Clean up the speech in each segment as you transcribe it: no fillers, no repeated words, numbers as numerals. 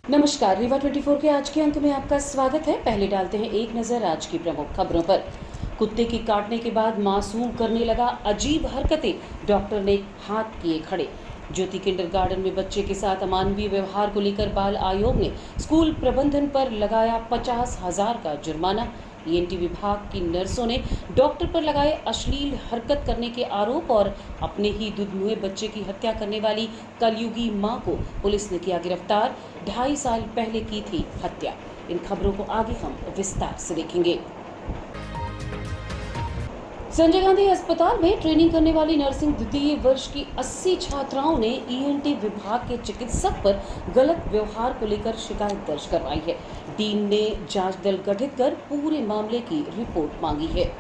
नमस्कार, रीवा 24 के आज के अंक में आपका स्वागत है। पहले डालते हैं एक नजर आज की प्रमुख खबरों पर। कुत्ते की काटने के बाद मासूम करने लगा अजीब हरकतें, डॉक्टर ने हाथ किए खड़े। ज्योति किंडरगार्टन में बच्चे के साथ अमानवीय व्यवहार को लेकर बाल आयोग ने स्कूल प्रबंधन पर लगाया 50,000 का जुर्माना। ईएनटी विभाग की नर्सों ने डॉक्टर पर लगाए अश्लील हरकत करने के आरोप और अपने ही दुधमुहे बच्चे की हत्या करने वाली कलयुगी मां को पुलिस ने किया गिरफ्तार। 2.5 साल पहले की थी हत्या। इन खबरों को आगे हम विस्तार से देखेंगे। संजय गांधी अस्पताल में ट्रेनिंग करने वाली नर्सिंग द्वितीय वर्ष की 80 छात्राओं ने ईएनटी विभाग के चिकित्सक पर गलत व्यवहार को लेकर शिकायत दर्ज करवाई है। डीन ने जांच दल गठित कर पूरे मामले की रिपोर्ट मांगी है।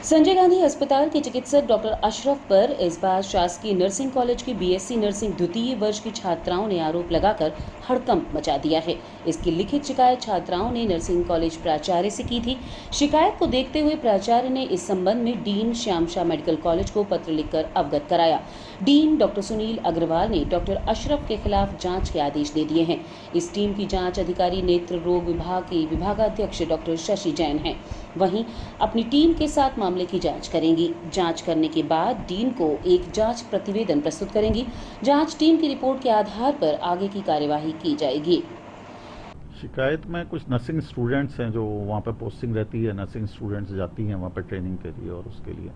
संजय गांधी अस्पताल के चिकित्सक डॉक्टर अशरफ पर इस बार शासकीय नर्सिंग कॉलेज की बीएससी नर्सिंग द्वितीय वर्ष की छात्राओं ने आरोप लगाकर हड़कंप मचा दिया है। इसकी लिखित शिकायत छात्राओं ने नर्सिंग कॉलेज प्राचार्य से की थी। शिकायत को देखते हुए प्राचार्य ने इस संबंध में dean Shyam Shah medical college को पत्र लिखकर अवगत कराया। डीन डॉक्टर सुनील अग्रवाल ने डॉक्टर अशरफ के खिलाफ जांच के आदेश दे दिए हैं। इस टीम की जांच अधिकारी नेत्र रोग विभाग के विभागाध्यक्ष डॉक्टर शशि जैन हैं। वहीं अपनी टीम के साथ मामले की जांच करेंगी। जांच करने के बाद डीन को एक जांच प्रतिवेदन प्रस्तुत करेंगी। जांच टीम की रिपोर्ट के आधार पर आगे की कार्यवाही की जाएगी। शिकायत में कुछ नर्सिंग स्टूडेंट्स हैं जो वहाँ पे पोस्टिंग रहती है, नर्सिंग स्टूडेंट्स जाती हैं वहाँ पे ट्रेनिंग के लिए और उसके लिए।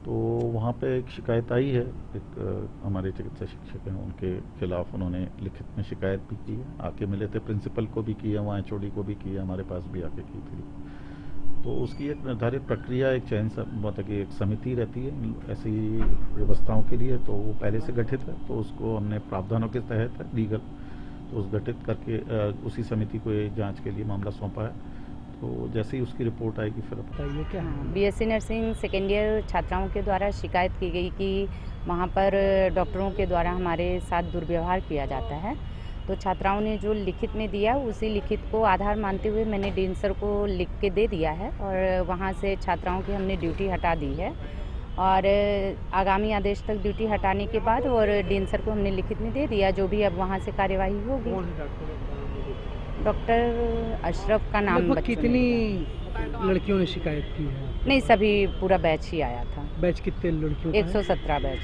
तो वहाँ पे एक शिकायत आई है, एक हमारे चिकित्सा शिक्षक हैं उनके खिलाफ उन्होंने लिखित में शिकायत भी की है। आके मिले थे, प्रिंसिपल को भी की है, वहाँ एचओडी को भी की है, हमारे पास भी आके की थी। तो उसकी एक निर्धारित प्रक्रिया, एक चयन मतलब कि एक समिति रहती है ऐसी व्यवस्थाओं के लिए, तो वो पहले से गठित है। तो उसको हमने प्रावधानों के तहत लीगल तो उस गठित करके उसी समिति को ये जांच के लिए मामला सौंपा है। तो जैसे ही उसकी रिपोर्ट आएगी फिर बताइए क्या। बीएससी नर्सिंग सेकेंड ईयर छात्राओं के द्वारा शिकायत की गई कि वहाँ पर डॉक्टरों के द्वारा हमारे साथ दुर्व्यवहार किया जाता है। तो छात्राओं ने जो लिखित में दिया उसी लिखित को आधार मानते हुए मैंने डीन सर को लिख के दे दिया है और वहाँ से छात्राओं की हमने ड्यूटी हटा दी है और आगामी आदेश तक ड्यूटी हटाने के बाद और डीन सर को हमने लिखित में दे दिया। जो भी अब वहाँ से कार्यवाही होगी। डॉक्टर अशरफ का नाम कितनी लड़कियों ने शिकायत की है? नहीं, सभी पूरा बैच ही आया था। बैच कितने लड़कियों? 117 बैच,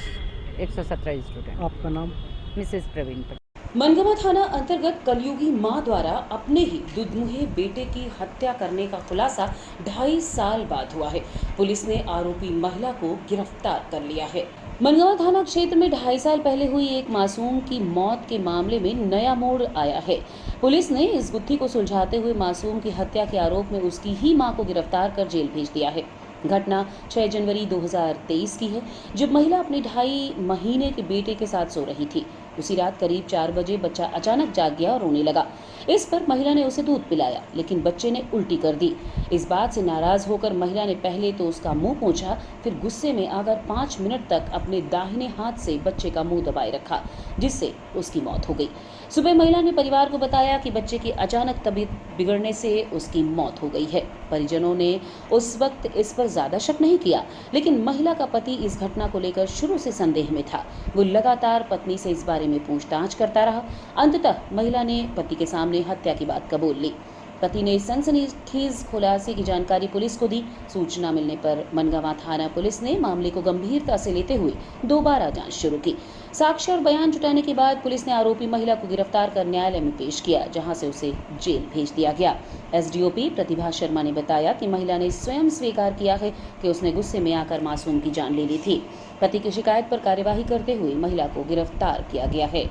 117 स्टूडेंट। आपका नाम? मिसेस प्रवीण पटेल। मनगवा थाना अंतर्गत कलयुगी मां द्वारा अपने ही दुधमुहे बेटे की हत्या करने का खुलासा 2.5 साल बाद हुआ है। पुलिस ने आरोपी महिला को गिरफ्तार कर लिया है। मनगवा थाना क्षेत्र में 2.5 साल पहले हुई एक मासूम की मौत के मामले में नया मोड़ आया है। पुलिस ने इस गुत्थी को सुलझाते हुए मासूम की हत्या के आरोप में उसकी ही मां को गिरफ्तार कर जेल भेज दिया है। घटना 6 जनवरी 2023 की है, जब महिला अपने 2.5 महीने के बेटे के साथ सो रही थी। उसी रात करीब 4 बजे बच्चा अचानक जाग गया और रोने लगा। इस पर महिला ने उसे दूध पिलाया, लेकिन बच्चे ने उल्टी कर दी। इस बात से नाराज होकर महिला ने पहले तो उसका मुंह पोंछा, फिर गुस्से में आकर 5 मिनट तक अपने दाहिने हाथ से बच्चे का मुंह दबाए रखा, जिससे उसकी मौत हो गई। सुबह महिला ने परिवार को बताया कि बच्चे की अचानक तबीयत बिगड़ने से उसकी मौत हो गई है। परिजनों ने उस वक्त इस पर ज्यादा शक नहीं किया, लेकिन महिला का पति इस घटना को लेकर शुरू से संदेह में था। वो लगातार पत्नी से इस बारे में पूछताछ करता रहा। अंततः महिला ने पति के सामने हत्या की बात कबूल ली। पति ने सनसनीखेज खुलासे की जानकारी पुलिस को दी। सूचना मिलने पर मनगवा थाना पुलिस ने मामले को गंभीरता से लेते हुए दोबारा जांच शुरू की। साक्ष्य और बयान जुटाने के बाद पुलिस ने आरोपी महिला को गिरफ्तार कर न्यायालय में पेश किया, जहां से उसे जेल भेज दिया गया। एसडीओपी प्रतिभा शर्मा ने बताया कि महिला ने स्वयं स्वीकार किया है कि उसने गुस्से में आकर मासूम की जान ले ली थी। पति की शिकायत पर कार्यवाही करते हुए महिला को गिरफ्तार किया गया है।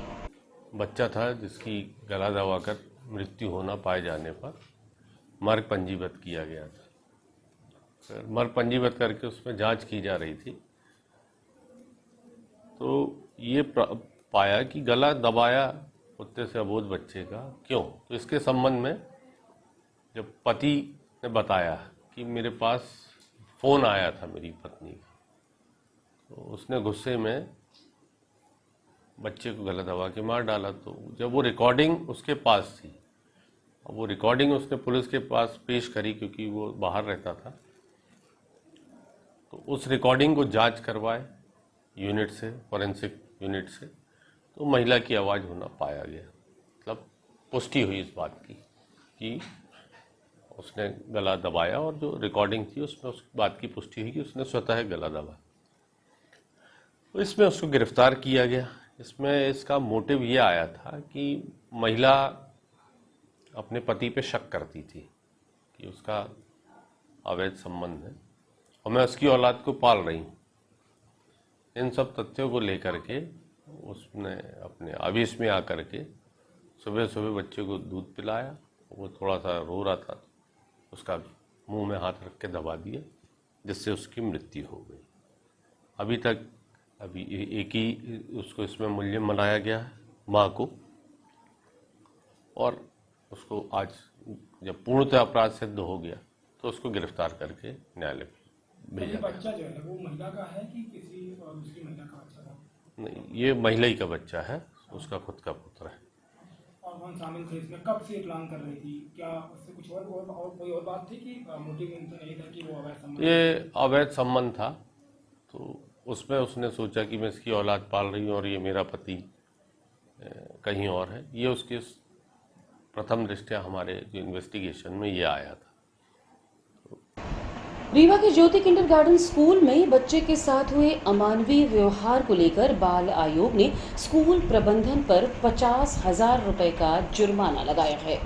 बच्चा था जिसकी गला दबाकर मृत्यु होना पाए जाने पर मर्ग पंजीबद्ध किया गया था। फिर मर्ग पंजीबद्ध करके उसमें जांच की जा रही थी, तो ये पाया कि गला दबाया कुत्ते से अबोध बच्चे का क्यों। तो इसके संबंध में जब पति ने बताया कि मेरे पास फ़ोन आया था मेरी पत्नी का, तो उसने गुस्से में बच्चे को गला दबा के मार डाला। तो जब वो रिकॉर्डिंग उसके पास थी, अब वो रिकॉर्डिंग उसने पुलिस के पास पेश करी क्योंकि वो बाहर रहता था, तो उस रिकॉर्डिंग को जांच करवाए यूनिट से, फॉरेंसिक यूनिट से, तो महिला की आवाज़ होना पाया गया। मतलब पुष्टि हुई इस बात की कि उसने गला दबाया, और जो रिकॉर्डिंग थी उसमें उस बात की पुष्टि हुई कि उसने स्वतः गला दबाया। तो इसमें उसको गिरफ्तार किया गया। इसमें इसका मोटिव ये आया था कि महिला अपने पति पे शक करती थी कि उसका अवैध संबंध है और मैं उसकी औलाद को पाल रही हूँ। इन सब तथ्यों को लेकर के उसने अपने आवेश में आकर के सुबह सुबह बच्चे को दूध पिलाया। वो थोड़ा सा रो रहा था, उसका मुंह में हाथ रख के दबा दिया, जिससे उसकी मृत्यु हो गई। अभी एक ही उसको इसमें मुलजिम बनाया गया है, माँ को, और उसको आज जब पूर्णतः अपराध सिद्ध हो गया तो उसको गिरफ्तार करके न्यायालय भेजा गया। बच्चा जो है वो महिला का है कि किसी और दूसरी महिला का बच्चा था? नहीं, ये महिला ही का बच्चा है, उसका खुद का पुत्र है। और कौन शामिल थे इसमें? कब से प्लान कर रही थी? क्या उससे कुछ और कोई और बात थी कि मोटिव तो नहीं था कि वो अवैध संबंध? ये अवैध संबंध था, तो उसमें उसने सोचा कि मैं इसकी औलाद पाल रही हूँ और ये मेरा पति कहीं और है। ये उसके प्रथम दृष्टया हमारे जो इन्वेस्टिगेशन में ये आया था। रीवा के ज्योति किंडरगार्टन स्कूल में बच्चे के साथ हुए अमानवीय व्यवहार को लेकर बाल आयोग ने स्कूल प्रबंधन पर 50,000 रुपए का जुर्माना लगाया है।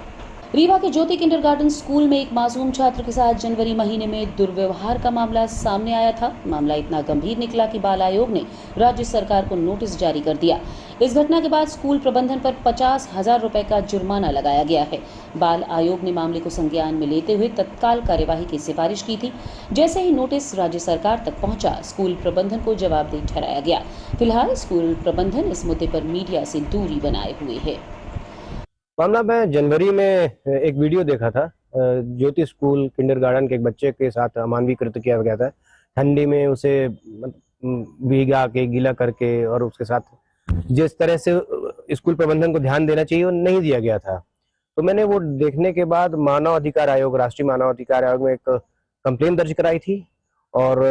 रीवा के ज्योति किंडरगार्टन स्कूल में एक मासूम छात्र के साथ जनवरी महीने में दुर्व्यवहार का मामला सामने आया था। मामला इतना गंभीर निकला कि बाल आयोग ने राज्य सरकार को नोटिस जारी कर दिया। इस घटना के बाद स्कूल प्रबंधन पर 50,000 रुपए का जुर्माना लगाया गया है। बाल आयोग ने मामले को संज्ञान में लेते हुए तत्काल कार्यवाही की सिफारिश की थी। जैसे ही नोटिस राज्य सरकार तक पहुंचा, स्कूल प्रबंधन को जवाबदेह ठहराया गया। फिलहाल स्कूल प्रबंधन इस मुद्दे पर मीडिया से दूरी बनाए हुए है। मामला, मैं जनवरी में एक वीडियो देखा था। ज्योति स्कूल किंडरगार्टन के एक बच्चे के साथ अमानवीय कृत्य किया गया था। ठंडी में उसे भीगा के, गीला करके, और उसके साथ जिस तरह से स्कूल प्रबंधन को ध्यान देना चाहिए वो नहीं दिया गया था। तो मैंने वो देखने के बाद मानव अधिकार आयोग, राष्ट्रीय मानव अधिकार आयोग में एक कंप्लेन दर्ज कराई थी और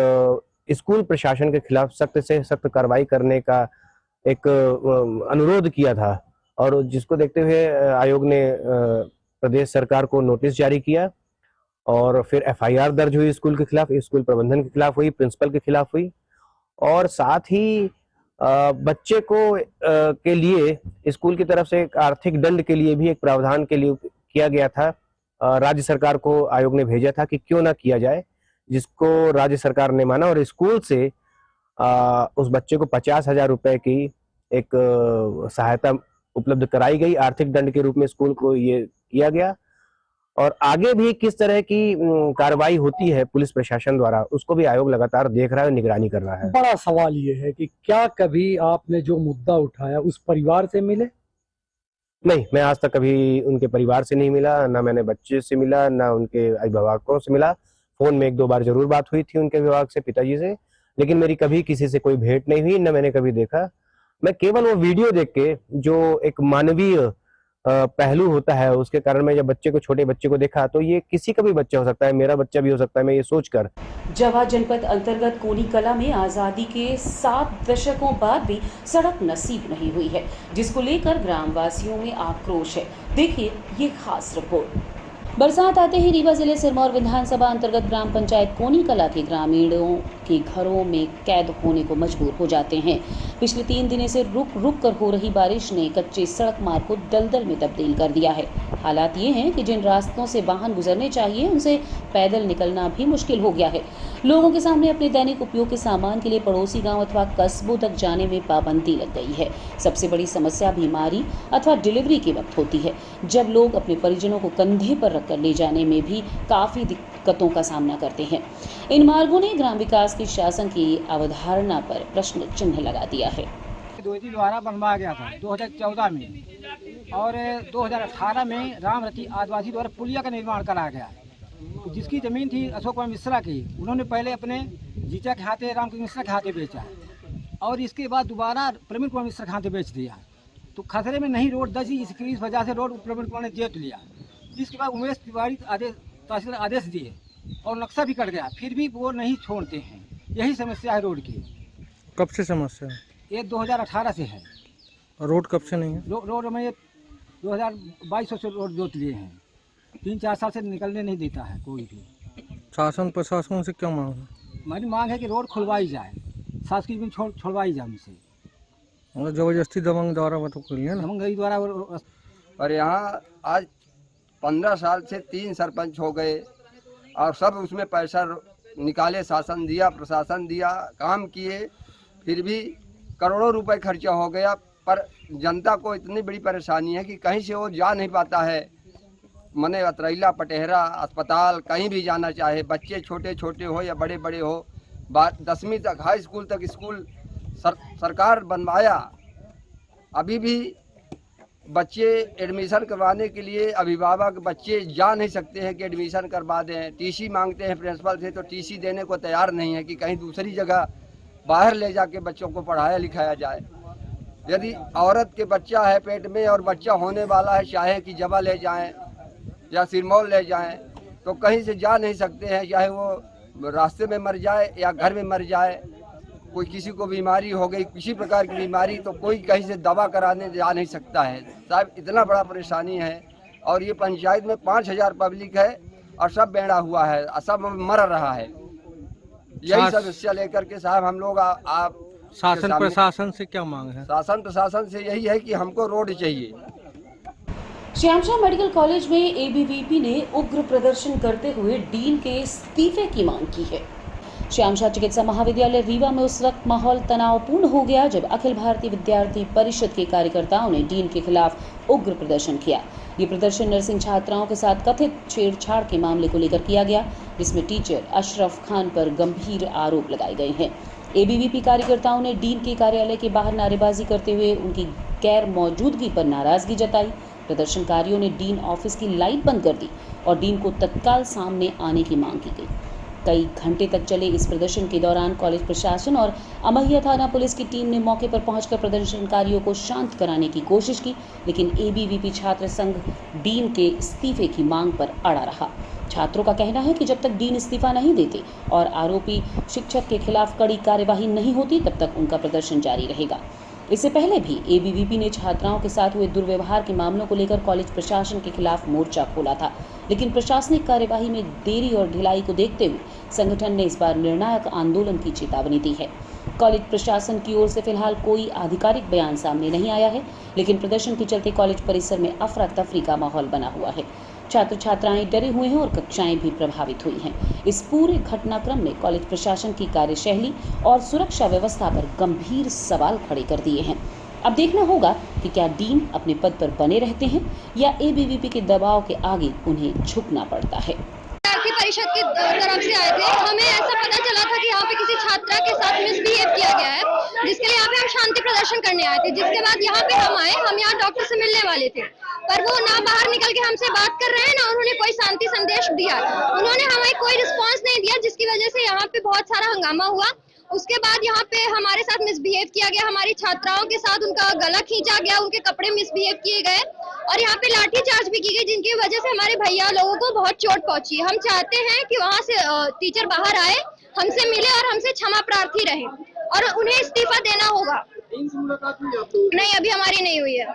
स्कूल प्रशासन के खिलाफ सख्त से सख्त कार्रवाई करने का एक अनुरोध किया था। और जिसको देखते हुए आयोग ने प्रदेश सरकार को नोटिस जारी किया और फिर एफआईआर दर्ज हुई स्कूल के खिलाफ, स्कूल प्रबंधन के खिलाफ हुई, प्रिंसिपल के खिलाफ हुई। और साथ ही बच्चे को के लिए स्कूल की तरफ से एक आर्थिक दंड के लिए भी एक प्रावधान के लिए किया गया था। राज्य सरकार को आयोग ने भेजा था कि क्यों ना किया जाए, जिसको राज्य सरकार ने माना और स्कूल से उस बच्चे को 50,000 रुपए की एक सहायता उपलब्ध कराई गई। आर्थिक दंड के रूप में स्कूल को ये किया गया। और आगे भी किस तरह की कार्रवाई होती है पुलिस प्रशासन द्वारा, उसको भी आयोग लगातार देख रहा है, निगरानी कर रहा है। बड़ा सवाल ये है कि क्या कभी आपने जो मुद्दा उठाया उस परिवार से मिले? नहीं, मैं आज तक कभी उनके परिवार से नहीं मिला, ना मैंने बच्चे से मिला, ना उनके अभिभावकों से मिला। फोन में 1-2 बार जरूर बात हुई थी उनके अभिभावक से, पिताजी से, लेकिन मेरी कभी किसी से कोई भेंट नहीं हुई, न मैंने कभी देखा। मैं केवल वो वीडियो देख के, जो एक मानवीय पहलू होता है, उसके कारण मैं जब बच्चे को, छोटे बच्चे को देखा, तो ये किसी का भी बच्चा हो सकता है, मेरा बच्चा भी हो सकता है, मैं ये सोचकर। जवा जनपद अंतर्गत कोनी कला में आजादी के 7 दशकों बाद भी सड़क नसीब नहीं हुई है, जिसको लेकर ग्रामवासियों में आक्रोश है। देखिए ये खास रिपोर्ट। बरसात आते ही रीवा जिले सिरमौर विधानसभा अंतर्गत ग्राम पंचायत कोनी कला के ग्रामीणों के घरों में कैद होने को मजबूर हो जाते हैं। पिछले 3 दिनों से रुक रुक कर हो रही बारिश ने कच्चे सड़क मार्ग को दलदल में तब्दील कर दिया है। हालात ये हैं कि जिन रास्तों से वाहन गुजरने चाहिए उनसे पैदल निकलना भी मुश्किल हो गया है। लोगों के सामने अपने दैनिक उपयोग के सामान के लिए पड़ोसी गांव अथवा कस्बों तक जाने में पाबंदी लग गई है। सबसे बड़ी समस्या बीमारी अथवा डिलीवरी के वक्त होती है, जब लोग अपने परिजनों को कंधे पर रखकर ले जाने में भी काफी दिक्कतों का सामना करते हैं। इन मार्गों ने ग्राम विकास के शासन की अवधारणा पर प्रश्न चिन्ह लगा दिया है। द्विवेदी द्वारा बनवाया गया था 2014 में, और 2018 में रामरती आदिवासी द्वारा पुलिया का निर्माण कराया गया, जिसकी जमीन थी अशोक कुमार मिश्रा की। उन्होंने पहले अपने जीजा के हाथे, रामकृष्ण मिश्रा के हाथे बेचा, और इसके बाद दोबारा प्रवीण कुमार मिश्रा के हाथे बेच दिया। तो खतरे में नहीं रोड दसी, इसकी इस वजह से रोड प्रवीण कुमार ने जेत लिया। इसके बाद उमेश तिवारी तहसीलदार आदेश दिए और नक्शा भी कट गया, फिर भी वो नहीं छोड़ते हैं। यही समस्या है रोड की। कब से समस्या है? ये 2018 से है। रोड कब से नहीं है? रोड में ये 2200 से रोड जोत लिए हैं। 3-4 साल से निकलने नहीं देता है कोई भी। शासन प्रशासन से क्या मांग है? हमारी मांग है कि रोड खुलवाई जाए, शासकीय जमीन छोड़वाई जाए हमसे। मतलब जबरदस्ती दबंग द्वारा मतलब कर लिया ना। दबंगई द्वारा और यहाँ आज 15 साल से 3 सरपंच हो गए और सब उसमें पैसा निकाले, शासन दिया, प्रशासन दिया, काम किए, फिर भी करोड़ों रुपए खर्चा हो गया। पर जनता को इतनी बड़ी परेशानी है कि कहीं से वो जा नहीं पाता है। मने अतरैला, पटेहरा, अस्पताल कहीं भी जाना चाहे, बच्चे छोटे छोटे हो या बड़े बड़े हो, 10वीं तक हाई स्कूल तक स्कूल सरकार बनवाया, अभी भी बच्चे एडमिशन करवाने के लिए अभिभावक बच्चे जा नहीं सकते हैं कि एडमिशन करवा दें। टीसी मांगते हैं प्रिंसिपल से तो टीसी देने को तैयार नहीं है कि कहीं दूसरी जगह बाहर ले जाके बच्चों को पढ़ाया लिखाया जाए। यदि औरत के बच्चा है पेट में और बच्चा होने वाला है, चाहे कि जवा ले जाएं या सिरमौर ले जाएं, तो कहीं से जा नहीं सकते हैं, चाहे वो रास्ते में मर जाए या घर में मर जाए। कोई किसी को बीमारी हो गई, किसी प्रकार की बीमारी, तो कोई कहीं से दवा कराने जा नहीं सकता है। साहब इतना बड़ा परेशानी है। और ये पंचायत में 5000 पब्लिक है और सब बेड़ा हुआ है, सब मर रहा है। यही समस्या लेकर के साहब हम लोग आप शासन प्रशासन से क्या मांग है? शासन प्रशासन से यही है कि हमको रोड चाहिए। श्यामशाह मेडिकल कॉलेज में एबीवीपी ने उग्र प्रदर्शन करते हुए डीन के इस्तीफे की मांग की है। श्यामशाह चिकित्सा महाविद्यालय रीवा में उस वक्त माहौल तनावपूर्ण हो गया जब अखिल भारतीय विद्यार्थी परिषद के कार्यकर्ताओं ने डीन के खिलाफ उग्र प्रदर्शन किया। ये प्रदर्शन नर्सिंग छात्राओं के साथ कथित छेड़छाड़ के मामले को लेकर किया गया, जिसमें टीचर अशरफ खान पर गंभीर आरोप लगाए गए हैं। एबीवीपी कार्यकर्ताओं ने डीन के कार्यालय के बाहर नारेबाजी करते हुए उनकी गैर मौजूदगी पर नाराजगी जताई। प्रदर्शनकारियों ने डीन ऑफिस की लाइट बंद कर दी और डीन को तत्काल सामने आने की मांग की गई। कई घंटे तक चले इस प्रदर्शन के दौरान कॉलेज प्रशासन और अमैया थाना पुलिस की टीम ने मौके पर पहुंचकर प्रदर्शनकारियों को शांत कराने की कोशिश की, लेकिन एबीवीपी छात्र संघ डीन के इस्तीफे की मांग पर अड़ा रहा। छात्रों का कहना है कि जब तक डीन इस्तीफा नहीं देते और आरोपी शिक्षक के खिलाफ कड़ी कार्यवाही नहीं होती, तब तक उनका प्रदर्शन जारी रहेगा। इससे पहले भी एबीवीपी ने छात्राओं के साथ हुए दुर्व्यवहार के मामलों को लेकर कॉलेज प्रशासन के खिलाफ मोर्चा खोला था, लेकिन प्रशासनिक कार्यवाही में देरी और ढिलाई को देखते हुए संगठन ने इस बार निर्णायक आंदोलन की चेतावनी दी है। कॉलेज प्रशासन की ओर से फिलहाल कोई आधिकारिक बयान सामने नहीं आया है, लेकिन प्रदर्शन के चलते कॉलेज परिसर में अफरा तफरी का माहौल बना हुआ है। छात्र छात्राएं डरे हुए हैं और कक्षाएं भी प्रभावित हुई हैं। इस पूरे घटनाक्रम ने कॉलेज प्रशासन की कार्यशैली और सुरक्षा व्यवस्था पर गंभीर सवाल खड़े कर दिए हैं। अब देखना होगा कि क्या डीन अपने पद पर बने रहते हैं या एबीवीपी के दबाव के आगे उन्हें झुकना पड़ता है। विद्यार्थी परिषद की तरफ से आए थे, हमें ऐसा पता चला था कि यहाँ पे किसी छात्रा के साथ मिसबिहेव किया गया है, जिसके लिए यहाँ पे हम शांति प्रदर्शन करने आए थे। जिसके बाद यहाँ पे हम आए, हम यहाँ डॉक्टर से मिलने वाले थे, पर वो ना बाहर निकल के हमसे बात कर रहे हैं, ना उन्होंने कोई शांति संदेश दिया। उन्होंने हमें कोई रिस्पॉन्स नहीं दिया, जिसकी वजह से यहाँ पे बहुत सारा हंगामा हुआ। उसके बाद यहाँ पे हमारे साथ मिसबिहेव किया गया, हमारी छात्राओं के साथ उनका गला खींचा गया, उनके कपड़े मिसबिहेव किए गए और यहाँ पे लाठी चार्ज भी की गई, जिनकी वजह से हमारे भैया लोगों को बहुत चोट पहुंची। हम चाहते हैं कि वहाँ से टीचर बाहर आए, हमसे मिले और हमसे क्षमा प्रार्थी रहे और उन्हें इस्तीफा देना होगा। नहीं, अभी हमारी नहीं हुई है।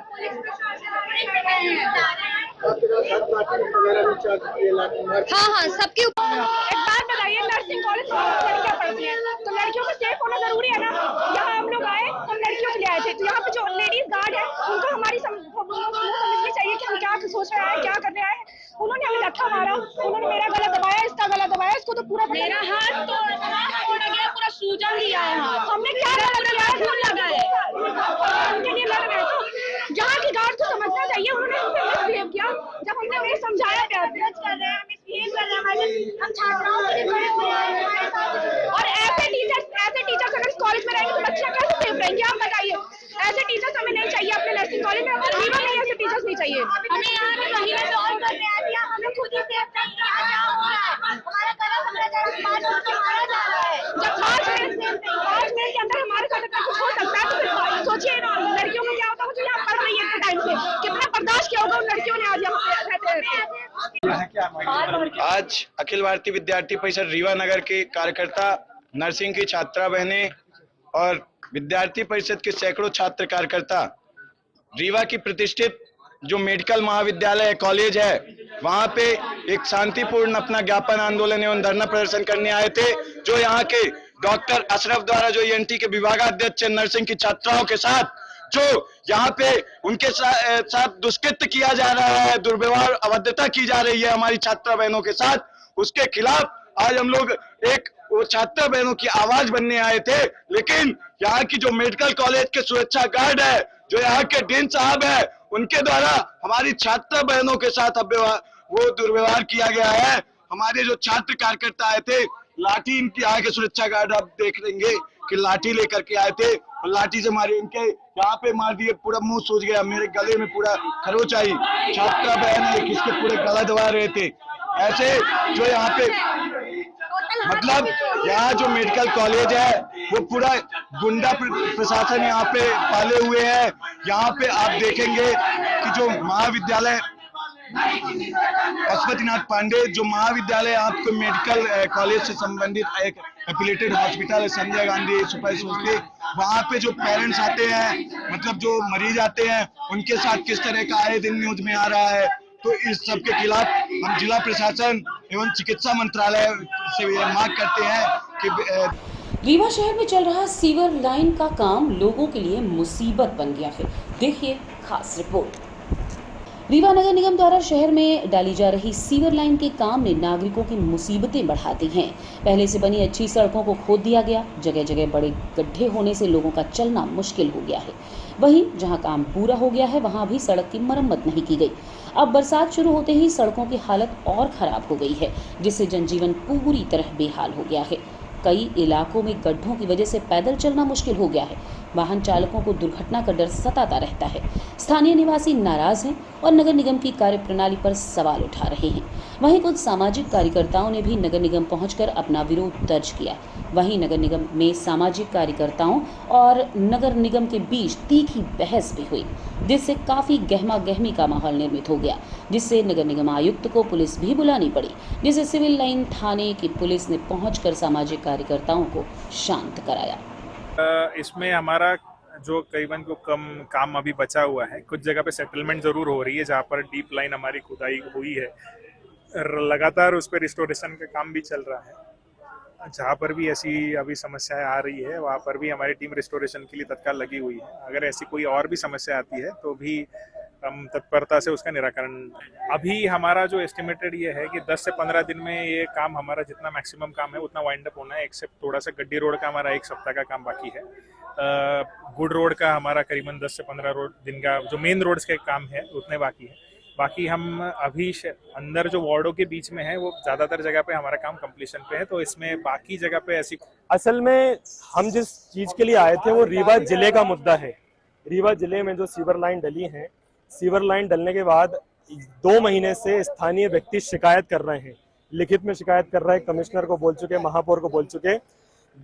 हाँ, सबके एक बात बताइए, नर्सिंग कॉलेज लड़कियां पढ़ती हैं, तो लड़कियों को सेफ होना जरूरी है ना। यहाँ हम लोग आए, हम लड़कियों के लिए आए थे, तो यहाँ पे जो लेडीज गार्ड है उनको हमारी समझनी चाहिए कि हम क्या सोच रहे हैं, क्या करने आए हैं। उन्होंने हमें धक्का मारा, उन्होंने मेरा गला दबाया, इसका गला दबाया, इसको तो पूरा मेरा हाथ तोड़ा गया, पूरा सूजन दिया है। हमने क्या गलत किया है, खून लगा है, उनके लिए लड़ रहे थे। जहाँ की गार्ड को समझना चाहिए, उन्होंने हमसे मिसबिहेव किया। जब हमने उन्हें समझाया हम छात्राओं के लिए खड़े हुए हैं और ऐसे टीचर्स अगर इस कॉलेज में रहेंगे तो बच्चे कैसे सेफ रहेंगे, आप बताइए। ऐसे टीचर्स हमें नहीं चाहिए अपने नर्सिंग कॉलेज में, रीवा में ऐसे टीचर्स नहीं चाहिए। हमें यहाँ पे महीने में और करने आए थे, हम लोग खुद ही सेफ नहीं है। हमारा गला मारा जा रहा है। जब 5 मिनट के अंदर हमारे साथ इतना कुछ हो सकता है, तो फिर सोचिए ना लड़कियों को क्या होता है, जो यहाँ पढ़ रही है इतने टाइम से, कितना बर्दाश्त किया होगा उन लड़कियों ने आज यहाँ पे। आज अखिल भारतीय विद्यार्थी परिषद रीवा नगर के कार्यकर्ता, नर्सिंग की छात्रा बहनें और विद्यार्थी परिषद के सैकड़ों छात्र कार्यकर्ता रीवा की प्रतिष्ठित जो मेडिकल महाविद्यालय कॉलेज है वहां पे एक शांतिपूर्ण अपना ज्ञापन आंदोलन एवं धरना प्रदर्शन करने आए थे। जो यहाँ के डॉक्टर अशरफ द्वारा जो ENT के विभागाध्यक्ष नर्सिंग की छात्राओं के साथ जो यहाँ पे उनके साथ दुष्कृत्य किया जा रहा है, दुर्व्यवहार अभद्रता की जा रही है हमारी छात्रा बहनों के साथ, उसके खिलाफ आज हम लोग एक वो छात्रा बहनों की आवाज बनने आए थे। लेकिन यहाँ की जो मेडिकल कॉलेज के सुरक्षा गार्ड है, जो यहाँ के डीन साहब है, उनके द्वारा हमारी छात्रा बहनों के साथ वो दुर्व्यवहार किया गया है। हमारे जो छात्र कार्यकर्ता आए थे, लाठी इनकी यहाँ के सुरक्षा गार्ड आप देख लेंगे कि लाठी लेकर के आए थे और लाठी से मारे, इनके यहाँ पे मार दिए, पूरा मुंह सूज गया, मेरे गले में पूरा खरोच आई। छात्रा बहन है किसके पूरे गला दबा रहे थे। ऐसे जो यहाँ पे मतलब यहाँ जो मेडिकल कॉलेज है वो पूरा गुंडा प्रशासन यहाँ पे पाले हुए है। यहाँ पे आप देखेंगे कि जो महाविद्यालय पशुपतिनाथ पांडे जो महाविद्यालय आपको मेडिकल कॉलेज से संबंधित एक एफिलिएटेड हॉस्पिटल है, संजय गांधी सुपर स्पेशलिटी, वहाँ पे जो पेरेंट्स आते हैं, मतलब जो मरीज आते हैं, उनके साथ किस तरह का आए दिन न्यूज में आ रहा है। तो इस सब के खिलाफ हम जिला प्रशासन एवं चिकित्सा मंत्रालय से मांग करते हैं कि रीवा शहर में चल रहा सीवर लाइन का काम लोगों के लिए मुसीबत बन गया है। देखिए खास रिपोर्ट। रीवा नगर निगम द्वारा शहर में डाली जा रही सीवर लाइन के काम ने नागरिकों की मुसीबतें बढ़ा दी हैं। पहले से बनी अच्छी सड़कों को खोद दिया गया, जगह जगह बड़े गड्ढे होने से लोगों का चलना मुश्किल हो गया है। वहीं जहां काम पूरा हो गया है वहां भी सड़क की मरम्मत नहीं की गई। अब बरसात शुरू होते ही सड़कों की हालत और खराब हो गई है, जिससे जनजीवन पूरी तरह बेहाल हो गया है। कई इलाकों में गड्ढों की वजह से पैदल चलना मुश्किल हो गया है। वाहन चालकों को दुर्घटना का डर सताता रहता है। स्थानीय निवासी नाराज हैं और नगर निगम की कार्यप्रणाली पर सवाल उठा रहे हैं। वहीं कुछ सामाजिक कार्यकर्ताओं ने भी नगर निगम पहुंचकर अपना विरोध दर्ज किया। वहीं नगर निगम में सामाजिक कार्यकर्ताओं और नगर निगम के बीच तीखी बहस भी हुई, जिससे काफी गहमा गहमी का माहौल निर्मित हो गया, जिससे नगर निगम आयुक्त को पुलिस भी बुलानी पड़ी, जिसे सिविल लाइन थाने की पुलिस ने पहुंचकर सामाजिक कार्यकर्ताओं को शांत कराया। इसमें हमारा जो करीबन को कम काम अभी बचा हुआ है, कुछ जगह पे सेटलमेंट जरूर हो रही है जहाँ पर डीप लाइन हमारी खुदाई हुई है। लगातार उस पर रिस्टोरेशन का काम भी चल रहा है। जहाँ पर भी ऐसी अभी समस्याएं आ रही है वहाँ पर भी हमारी टीम रिस्टोरेशन के लिए तत्काल लगी हुई है। अगर ऐसी कोई और भी समस्या आती है तो भी हम तत्परता से उसका निराकरण। अभी हमारा जो एस्टिमेटेड ये है कि 10 से 15 दिन में ये काम हमारा जितना मैक्सिमम काम है उतना वाइंड अप होना है। एक्सेप्ट थोड़ा सा गड्डी रोड का हमारा 1 सप्ताह का काम बाकी है। गुड रोड का हमारा करीबन 10 से 15 दिन का जो मेन रोड्स के काम है उतने बाकी है। बाकी हम अभी अंदर जो वार्डों के बीच में है वो ज़्यादातर जगह पे हमारा काम कंप्लीशन पे है। तो इसमें बाकी जगह पे ऐसी असल में हम जिस चीज़ के लिए आए थे वो रीवा जिले का मुद्दा है। रीवा जिले में जो सीवर लाइन डली है, सीवर लाइन डलने के बाद 2 महीने से स्थानीय व्यक्ति शिकायत कर रहे हैं, लिखित में शिकायत कर रहे हैं, कमिश्नर को बोल चुके, महापौर को बोल चुके।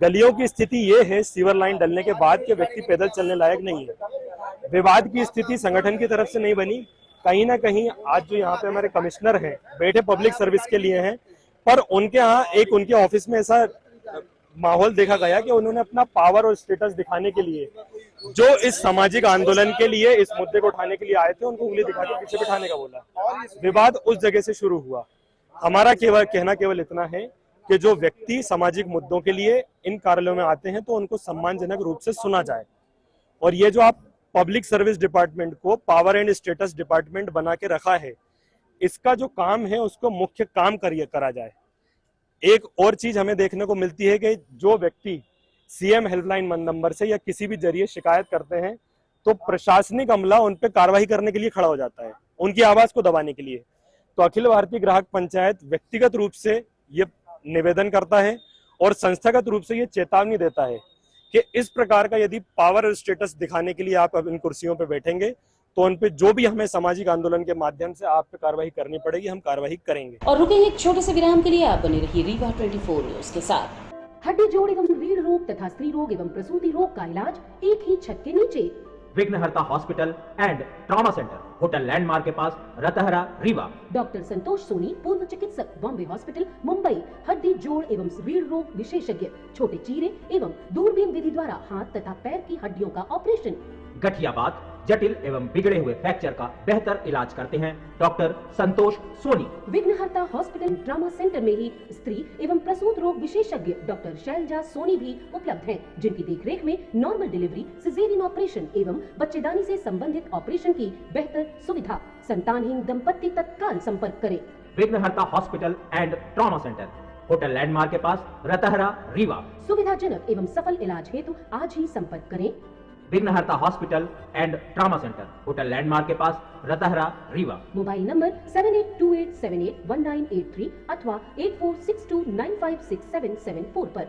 गलियों की स्थिति ये है सीवर लाइन डलने के बाद के व्यक्ति पैदल चलने लायक नहीं है। विवाद की स्थिति संगठन की तरफ से नहीं बनी, कहीं ना कहीं आज जो यहाँ पे हमारे कमिश्नर हैं बैठे पब्लिक सर्विस के लिए हैं, पर उनके यहाँ एक उनके ऑफिस में ऐसा माहौल देखा गया कि उन्होंने अपना पावर और स्टेटस दिखाने के लिए जो इस सामाजिक आंदोलन के लिए इस मुद्दे को उठाने के लिए आए थे उनको उंगली दिखा के पीछे बिठाने का बोला। विवाद उस जगह से शुरू हुआ। हमारा कहना केवल इतना है कि जो व्यक्ति सामाजिक मुद्दों के लिए इन कार्यालयों में आते हैं तो उनको सम्मानजनक रूप से सुना जाए। और ये जो आप पब्लिक सर्विस डिपार्टमेंट को पावर एंड स्टेटस डिपार्टमेंट बना के रखा है, इसका जो काम है उसको मुख्य काम करा जाए। एक और चीज हमें देखने को मिलती है कि जो व्यक्ति सीएम हेल्पलाइन नंबर से या किसी भी जरिए शिकायत करते हैं तो प्रशासनिक अमला उन पर कार्रवाई करने के लिए खड़ा हो जाता है, उनकी आवाज को दबाने के लिए। तो अखिल भारतीय ग्राहक पंचायत व्यक्तिगत रूप से ये निवेदन करता है और संस्थागत रूप से ये चेतावनी देता है कि इस प्रकार का यदि पावर और स्टेटस दिखाने के लिए आप अब इन कुर्सियों पे बैठेंगे तो उन पे जो भी हमें सामाजिक आंदोलन के माध्यम से आप पे कार्रवाई करनी पड़ेगी, हम कार्रवाई करेंगे। और रुकेंगे एक छोटे से विराम के लिए। आप बने रहिए रीवा 24 न्यूज के साथ। हड्डी जोड़ एवं रीढ़ रोग तथा स्त्री रोग एवं प्रसूति रोग का इलाज एक ही छत के नीचे। विघ्नहर्ता hospital and trauma centre, hotel landmark के पास, रतहरा, रीवा। डॉक्टर संतोष सोनी, पूर्व चिकित्सक, बॉम्बे हॉस्पिटल, मुंबई, हड्डी जोड़ एवं रीढ़ रोग विशेषज्ञ, छोटे चीरे एवं दूरबीन विधि द्वारा हाथ तथा पैर की हड्डियों का ऑपरेशन, गठियाबात, जटिल एवं बिगड़े हुए फ्रैक्चर का बेहतर इलाज करते हैं डॉक्टर संतोष सोनी। विघ्नहर्ता हॉस्पिटल ट्रामा सेंटर में ही स्त्री एवं प्रसूत रोग विशेषज्ञ डॉक्टर शैलजा सोनी भी उपलब्ध हैं, जिनकी देखरेख में नॉर्मल डिलीवरी, सिजेरियन ऑपरेशन एवं बच्चेदानी से संबंधित ऑपरेशन की बेहतर सुविधा। संतानहीन दंपत्ति तत्काल संपर्क करें। विघ्नहर्ता hospital and trauma centre, hotel landmark के पास, रतहरा, रीवा। सुविधाजनक एवं सफल इलाज हेतु आज ही संपर्क करें। विघ्नहर्ता hospital and trauma centre, hotel landmark के पास, रतहरा, रीवा। मोबाइल नंबर 7828781983 अथवा 8462956774 पर।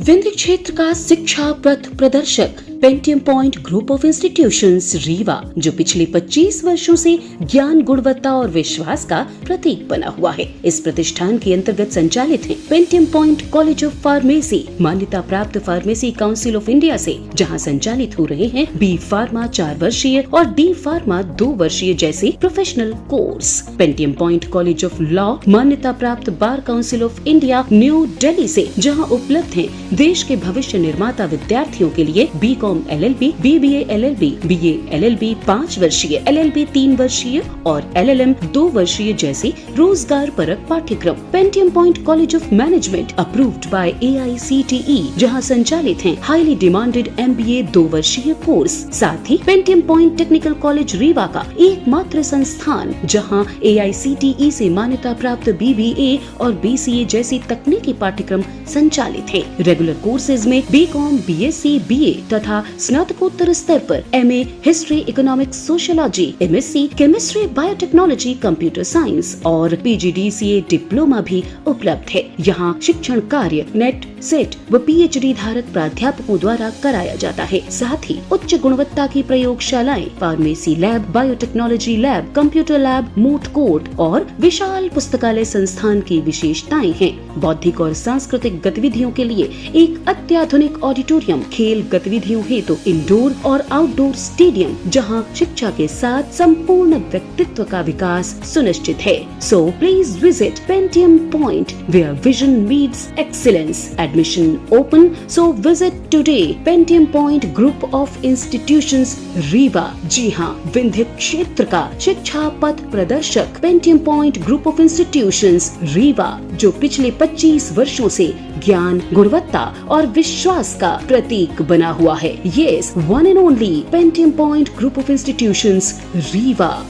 विंध्य क्षेत्र का शिक्षा पथ प्रदर्शक Pentium point group of institutions Rewa, जो पिछले 25 वर्षों से ज्ञान, गुणवत्ता और विश्वास का प्रतीक बना हुआ है। इस प्रतिष्ठान के अंतर्गत संचालित है Pentium point college of pharmacy, मान्यता प्राप्त फार्मेसी काउंसिल ऑफ इंडिया से, जहां संचालित हो रहे हैं बी फार्मा 4 वर्षीय और डी फार्मा 2 वर्षीय जैसे professional course. Pentium point college of law, मान्यता प्राप्त bar council of India new Delhi से, जहां उपलब्ध है देश के भविष्य निर्माता विद्यार्थियों के लिए BCom LLB, BBA LLB, BA LLB 5 वर्षीय, LLB 3 वर्षीय और LLM 2 वर्षीय जैसे रोजगार परक पाठ्यक्रम। Pentium point college of management approved by AICTE, जहां संचालित हैं हाईली डिमांडेड MBA 2 वर्षीय कोर्स। साथ ही Pentium point technical college Rewa का एकमात्र संस्थान, जहां AICTE से मान्यता प्राप्त BBA और BCA जैसी तकनीकी पाठ्यक्रम संचालित है। रेगुलर कोर्सेज में BCom, BSc, BA तथा स्नातकोत्तर स्तर पर MA history, economics, sociology, MSc chemistry, biotechnology, computer science और PGDCA डिप्लोमा भी उपलब्ध है। यहाँ शिक्षण कार्य नेट, सेट व PhD धारक प्राध्यापकों द्वारा कराया जाता है। साथ ही उच्च गुणवत्ता की प्रयोगशालाएं, pharmacy lab, biotechnology lab, computer lab, moot court और विशाल पुस्तकालय संस्थान की विशेषताएं हैं। बौद्धिक और सांस्कृतिक गतिविधियों के लिए एक अत्याधुनिक ऑडिटोरियम, खेल गतिविधियों हेतु इंडोर और आउटडोर स्टेडियम, जहां शिक्षा के साथ संपूर्ण व्यक्तित्व का विकास सुनिश्चित है। So please visit Pentium point where vision meets excellence. Admission open, so visit today Pentium point group of institutions Rewa. जी हाँ, विंध्य क्षेत्र का शिक्षा पथ प्रदर्शक Pentium point group of institutions Rewa, जो पिछले 25 वर्षों से ज्ञान, गुणवत्ता और विश्वास का प्रतीक बना हुआ है। Yes, one and only Pentium Point Group of Institutions, Rewa.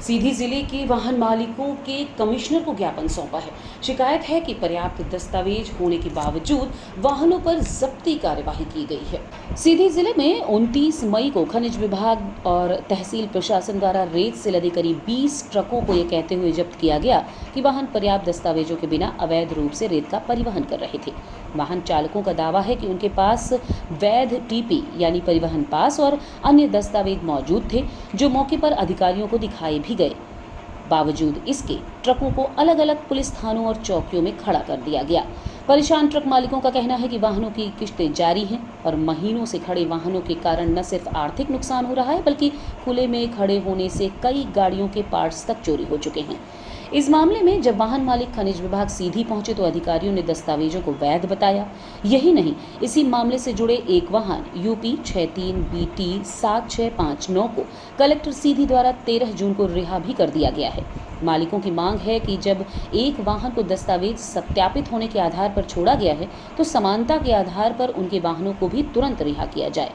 सीधी जिले के वाहन मालिकों के कमिश्नर को ज्ञापन सौंपा है। शिकायत है कि पर्याप्त दस्तावेज होने के बावजूद वाहनों पर जब्ती कार्यवाही की गई है। सीधी जिले में 29 मई को खनिज विभाग और तहसील प्रशासन द्वारा रेत से लदे करीब 20 ट्रकों को यह कहते हुए जब्त किया गया कि वाहन पर्याप्त दस्तावेजों के बिना अवैध रूप से रेत का परिवहन कर रहे थे। वाहन चालकों का दावा है कि उनके पास वैध TP यानी परिवहन पास और अन्य दस्तावेज मौजूद थे, जो मौके पर अधिकारियों को दिखाए भी गए। बावजूद इसके ट्रकों को अलग अलग पुलिस थानों और चौकियों में खड़ा कर दिया गया। परेशान ट्रक मालिकों का कहना है कि वाहनों की किश्तें जारी हैं और महीनों से खड़े वाहनों के कारण न सिर्फ आर्थिक नुकसान हो रहा है, बल्कि खुले में खड़े होने से कई गाड़ियों के पार्ट्स तक चोरी हो चुके हैं। इस मामले में जब वाहन मालिक खनिज विभाग सीधी पहुंचे तो अधिकारियों ने दस्तावेजों को वैध बताया। यही नहीं, इसी मामले से जुड़े एक वाहन UP 63BT 7659 को कलेक्टर सीधी द्वारा 13 जून को रिहा भी कर दिया गया है। मालिकों की मांग है कि जब एक वाहन को दस्तावेज सत्यापित होने के आधार पर छोड़ा गया है तो समानता के आधार पर उनके वाहनों को भी तुरंत रिहा किया जाए।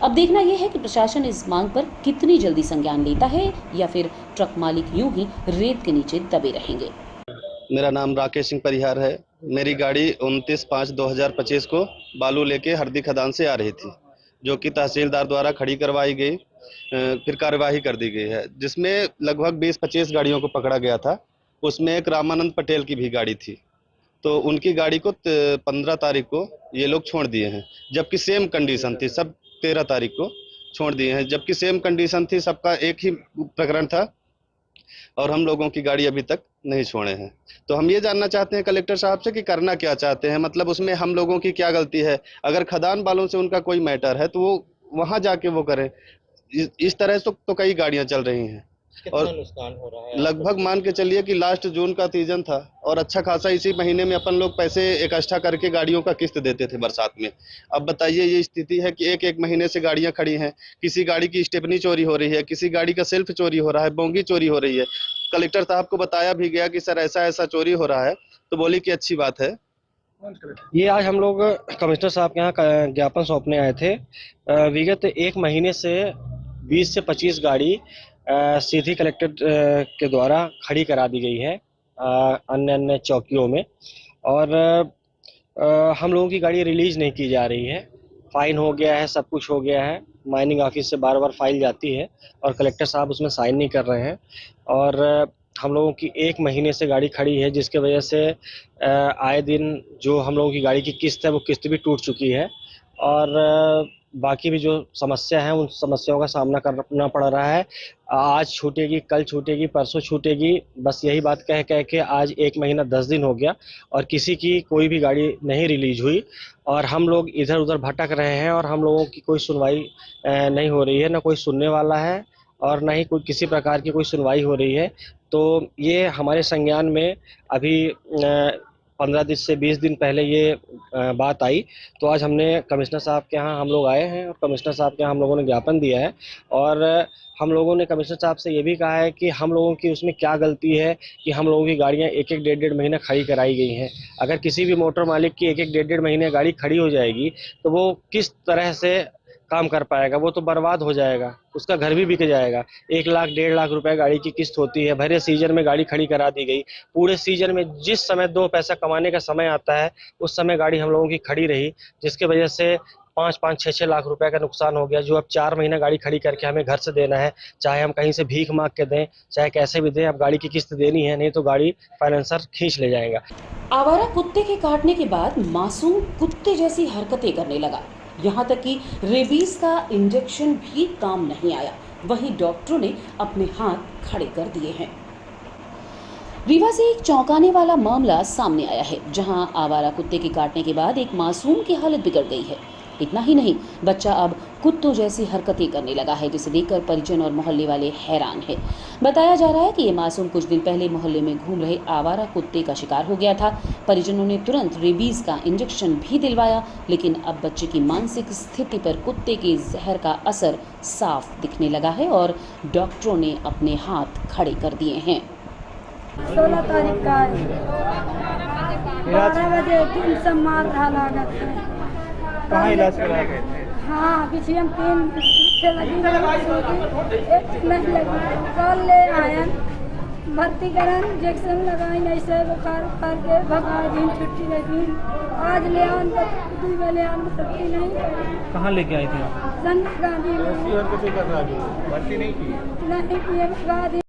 अब देखना यह है कि प्रशासन इस मांग पर कितनी जल्दी संज्ञान लेता है या फिर ट्रक मालिक यूं ही रेत के नीचे दबे रहेंगे। मेरा नाम राकेश सिंह परिहार है। मेरी गाड़ी 29/5/2025 को बालू लेके हरदी खदान से आ रही थी, जो कि तहसीलदार द्वारा खड़ी करवाई गई, फिर कार्यवाही कर दी गई है, जिसमें लगभग 20-25 गाड़ियों को पकड़ा गया था। उसमें एक रामानंद पटेल की भी गाड़ी थी, तो उनकी गाड़ी को 15 तारीख को ये लोग छोड़ दिए हैं, जबकि सेम कंडीशन थी। सब 13 तारीख को छोड़ दिए हैं, जबकि सेम कंडीशन थी। सबका एक ही प्रकरण था और हम लोगों की गाड़ी अभी तक नहीं छोड़े हैं। तो हम ये जानना चाहते हैं कलेक्टर साहब से कि करना क्या चाहते हैं, मतलब उसमें हम लोगों की क्या गलती है। अगर खदान वालों से उनका कोई मैटर है तो वो वहां जाके वो करें। इस तरह से तो कई गाड़ियां चल रही हैं और नुकसान हो रहा है? लगभग मान के चलिए कि लास्ट जून का सीजन था और अच्छा खासा इसी महीने में अपन लोग पैसे इकट्ठा करके गाड़ियों का किस्त देते थे बरसात में। अब बताइए ये स्थिति है कि एक महीने से गाड़ियां खड़ी हैं, किसी गाड़ी की स्टेपनी चोरी हो रही है, किसी गाड़ी का सेल्फ चोरी हो रहा है, बोंगी चोरी हो रही है। कलेक्टर साहब को बताया भी गया कि सर ऐसा ऐसा चोरी हो रहा है, तो बोली कि अच्छी बात है। ये आज हम लोग कमिश्नर साहब के यहाँ ज्ञापन सौंपने आए थे। विगत एक महीने से 20 से 25 गाड़ी सीधी कलेक्टर के द्वारा खड़ी करा दी गई है अन्य अन्य चौकियों में, और हम लोगों की गाड़ी रिलीज नहीं की जा रही है। फाइन हो गया है, सब कुछ हो गया है, माइनिंग ऑफिस से बार बार फाइल जाती है और कलेक्टर साहब उसमें साइन नहीं कर रहे हैं। और हम लोगों की एक महीने से गाड़ी खड़ी है, जिसके वजह से आए दिन जो हम लोगों की गाड़ी की किस्त है वो किस्त भी टूट चुकी है और बाकी भी जो समस्या है उन समस्याओं का सामना करना पड़ रहा है। आज छूटेगी, कल छूटेगी, परसों छूटेगी, बस यही बात कह कह के आज 1 महीना 10 दिन हो गया और किसी की कोई भी गाड़ी नहीं रिलीज हुई और हम लोग इधर उधर भटक रहे हैं और हम लोगों की कोई सुनवाई नहीं हो रही है, ना कोई सुनने वाला है और ना ही कोई किसी प्रकार की कोई सुनवाई हो रही है। तो ये हमारे संज्ञान में अभी 15 दिन से 20 दिन पहले ये बात आई, तो आज हमने कमिश्नर साहब के यहाँ हम लोग आए हैं और कमिश्नर साहब के यहाँ हम लोगों ने ज्ञापन दिया है और हम लोगों ने कमिश्नर साहब से ये भी कहा है कि हम लोगों की उसमें क्या गलती है कि हम लोगों की गाड़ियाँ एक डेढ़ महीना खड़ी कराई गई हैं। अगर किसी भी मोटर मालिक की एक डेढ़ महीने गाड़ी खड़ी हो जाएगी तो वो किस तरह से काम कर पाएगा, वो तो बर्बाद हो जाएगा, उसका घर भी बिक जाएगा। 1 लाख 1.5 लाख रुपए गाड़ी की किस्त होती है, भरे सीजन में गाड़ी खड़ी करा दी गई। पूरे सीजन में जिस समय 2 पैसा कमाने का समय आता है उस समय गाड़ी हम लोगों की खड़ी रही, जिसके वजह से 5-5, 6-6 लाख रुपए का नुकसान हो गया, जो अब 4 महीना गाड़ी खड़ी करके हमें घर से देना है, चाहे हम कहीं से भीख मांग के दें, चाहे कैसे भी दें, अब गाड़ी की किस्त देनी है, नहीं तो गाड़ी फाइनेंसर खींच ले जाएगा। आवारा कुत्ते के काटने के बाद मासूम कुत्ते जैसी हरकतें करने लगा, यहाँ तक कि रेबीज का इंजेक्शन भी काम नहीं आया। वहीं डॉक्टरों ने अपने हाथ खड़े कर दिए हैं। रीवा से एक चौंकाने वाला मामला सामने आया है, जहां आवारा कुत्ते के काटने के बाद एक मासूम की हालत बिगड़ गई है। इतना ही नहीं, बच्चा अब कुत्तों जैसी हरकतें करने लगा है, जिसे देखकर परिजन और मोहल्ले वाले हैरान हैं। बताया जा रहा है कि ये मासूम कुछ दिन पहले मोहल्ले में घूम रहे आवारा कुत्ते का शिकार हो गया था। परिजनों ने तुरंत रेबीज का इंजेक्शन भी दिलवाया, लेकिन अब बच्चे की मानसिक स्थिति पर कुत्ते के जहर का असर साफ दिखने लगा है और डॉक्टरों ने अपने हाथ खड़े कर दिए हैं। 16 तारीख का 12 बजे दिन से मार रहा लागत है। कहाँ इलाज कराए गए थे? हाँ, पीछे हम 3 से लगी, एक नहीं लगी, कल ले आए, भर्ती करन, इंजेक्शन लगाई, ऐसे बुखार के भगा दिन छुट्टी लगी। आज ले आन तो ले आन छुट्टी नहीं। कहाँ लेके आई थी आप? संजय गांधी में। भर्ती नहीं की? नहीं किए, भगा दी।